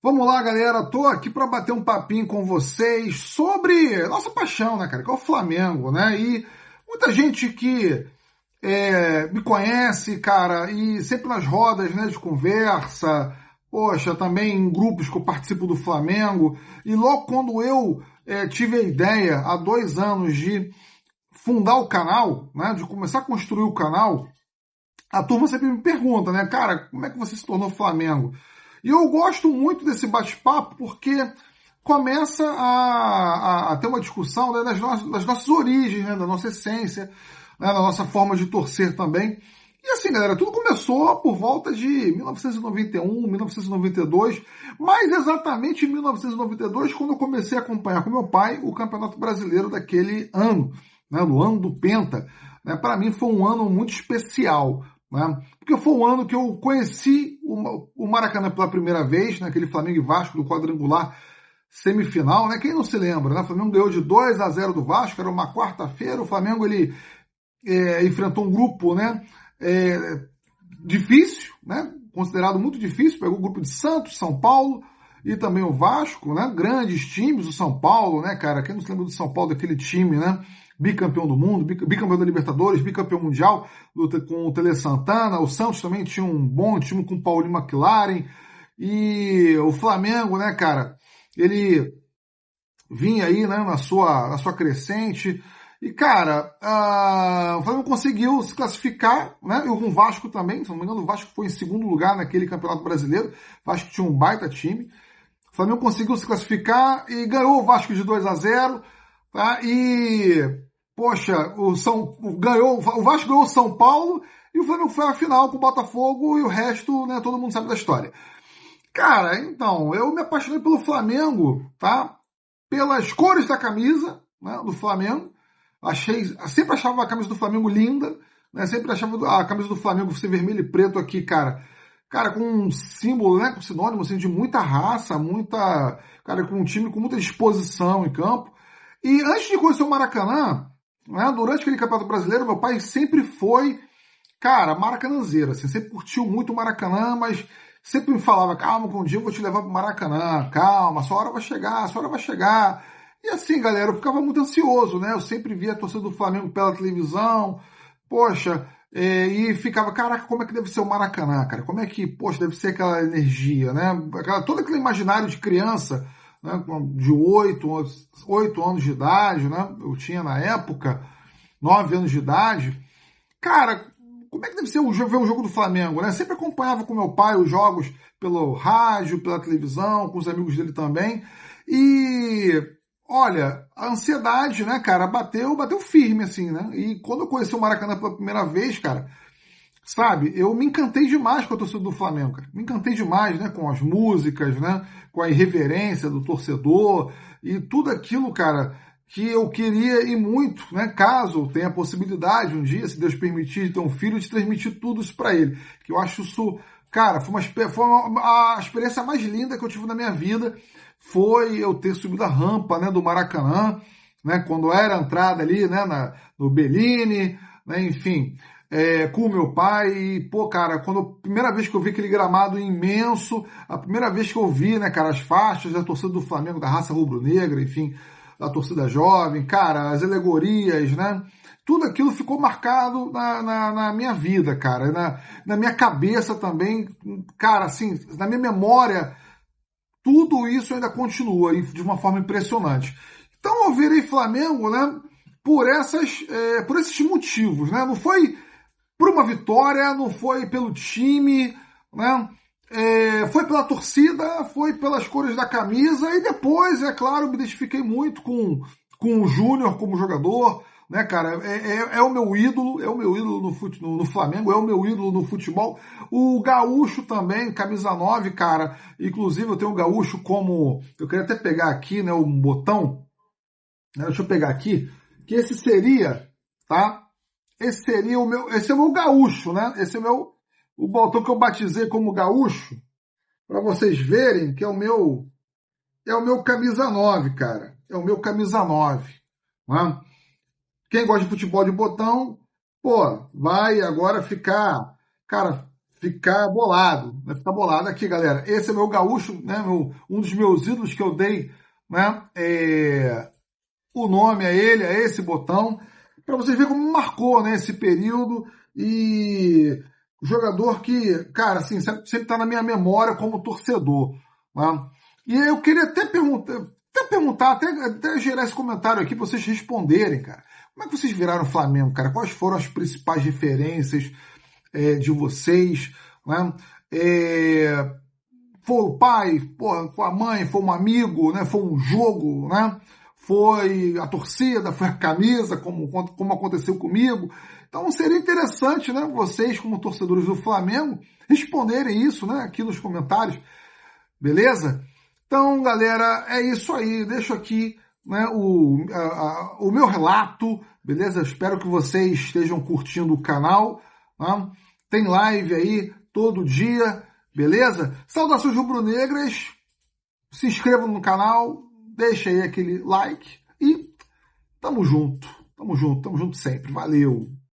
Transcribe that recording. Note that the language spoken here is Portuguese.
Vamos lá, galera. Tô aqui para bater um papinho com vocês sobre nossa paixão, né, cara? Que é o Flamengo, né? E muita gente que me conhece, cara, e sempre nas rodas, né, de conversa, poxa, também em grupos que eu participo do Flamengo. E logo quando eu tive a ideia, há 2 anos, de fundar o canal, né, de começar a construir o canal, a turma sempre me pergunta, né, cara, como é que você se tornou Flamengo? E eu gosto muito desse bate-papo porque começa a ter uma discussão, né, das nossas origens, né, da nossa essência, né, da nossa forma de torcer também. E assim, galera, tudo começou por volta de 1991, 1992, mais exatamente em 1992, quando eu comecei a acompanhar com meu pai o Campeonato Brasileiro daquele ano, né, no ano do Penta. Né, para mim foi um ano muito especial, né, porque foi um ano que eu conheci o Maracanã pela primeira vez, naquele Flamengo e Vasco do quadrangular semifinal, né? Quem não se lembra, né? O Flamengo ganhou de 2-0 do Vasco, era uma quarta-feira, o Flamengo enfrentou um grupo, né, difícil, né, considerado muito difícil, pegou o grupo de Santos, São Paulo e também o Vasco, né, grandes times, o São Paulo, né, cara, quem não se lembra do São Paulo, daquele time, né, bicampeão do mundo, bicampeão da Libertadores, bicampeão mundial com o Tele Santana, o Santos também tinha um bom time com o Paulinho McLaren, e o Flamengo, né, cara, ele vinha aí, né, na sua crescente. E, cara, o Flamengo conseguiu se classificar, né? E o Vasco também, se não me engano, o Vasco foi em segundo lugar naquele Campeonato Brasileiro. O Vasco tinha um baita time. O Flamengo conseguiu se classificar e ganhou o Vasco de 2-0, tá? E, poxa, o Vasco ganhou o São Paulo e o Flamengo foi à final com o Botafogo e o resto, né, todo mundo sabe da história. Cara, então, eu me apaixonei pelo Flamengo, tá? Pelas cores da camisa, né, do Flamengo. Sempre achava a camisa do Flamengo linda, né? Sempre achava a camisa do Flamengo ser vermelho e preto aqui, cara, com um símbolo, né, com sinônimo assim, de muita raça, cara, com um time com muita disposição em campo. E antes de conhecer o Maracanã, né, durante aquele Campeonato Brasileiro, meu pai sempre foi, cara, maracanãzeiro, assim, sempre curtiu muito o Maracanã, mas sempre me falava, calma, que um dia eu vou te levar pro Maracanã, calma, sua hora vai chegar, sua hora vai chegar. E assim, galera, eu ficava muito ansioso, né? Eu sempre via a torcida do Flamengo pela televisão, poxa, e ficava, caraca, como é que deve ser o Maracanã, cara? Como é que, poxa, deve ser aquela energia, né? Todo aquele imaginário de criança, né? De 8 anos de idade, né? Eu tinha na época 9 anos de idade. Cara, como é que deve ser ver um jogo do Flamengo, né? Sempre acompanhava com meu pai os jogos pelo rádio, pela televisão, com os amigos dele também. E olha, a ansiedade, né, cara, bateu firme, assim, né? E quando eu conheci o Maracanã pela primeira vez, cara, sabe, eu me encantei demais com a torcida do Flamengo, cara. Me encantei demais, né, com as músicas, né, com a irreverência do torcedor e tudo aquilo, cara, que eu queria e muito, né, caso tenha a possibilidade um dia, se Deus permitir, de ter um filho, de transmitir tudo isso para ele. Que eu acho isso, cara, a experiência mais linda que eu tive na minha vida foi eu ter subido a rampa, né, do Maracanã, né, quando era a entrada ali, né, no Bellini, né, enfim, com o meu pai. E, pô, cara, a primeira vez que eu vi aquele gramado imenso, a primeira vez que eu vi, né, cara, as faixas da torcida do Flamengo, da raça rubro-negra, enfim, da torcida jovem, cara, as alegorias, né? Tudo aquilo ficou marcado na minha vida, cara, na minha cabeça também, cara, assim, na minha memória, tudo isso ainda continua de uma forma impressionante. Então eu virei Flamengo, né, por esses motivos, né? Não foi por uma vitória, não foi pelo time, né? Foi pela torcida, foi pelas cores da camisa e depois, é claro, me identifiquei muito com o Júnior como jogador, né, cara? É o meu ídolo, no Flamengo, é o meu ídolo no futebol. O Gaúcho também, camisa 9, cara. Inclusive eu tenho o Gaúcho como, eu queria até pegar aqui, né, um botão, né, deixa eu pegar aqui, que esse seria, tá? Esse é o meu Gaúcho, né? Esse é o botão que eu batizei como Gaúcho, para vocês verem que é o meu camisa 9, cara. É o meu camisa 9, né? Quem gosta de futebol de botão, pô, vai agora ficar, cara, ficar bolado, vai ficar bolado aqui, galera. Esse é meu gaúcho, né? Um dos meus ídolos que eu dei, né? O nome a ele, é esse botão, para vocês verem como marcou, né? Esse período e jogador que, cara, assim, sempre tá na minha memória como torcedor, né? E eu queria até gerar esse comentário aqui para vocês responderem, cara. Como é que vocês viraram o Flamengo, cara? Quais foram as principais referências de vocês, né? Foi o pai, porra, foi a mãe, foi um amigo, né? Foi um jogo, né? Foi a torcida, foi a camisa, como aconteceu comigo. Então seria interessante, né? Vocês, como torcedores do Flamengo, responderem isso, né? Aqui nos comentários, beleza? Então, galera, é isso aí. Deixo aqui, né, o meu relato, beleza? Espero que vocês estejam curtindo o canal, né? Tem live aí todo dia, beleza? Saudações rubro-negras, se inscrevam no canal, deixa aí aquele like e tamo junto sempre. Valeu!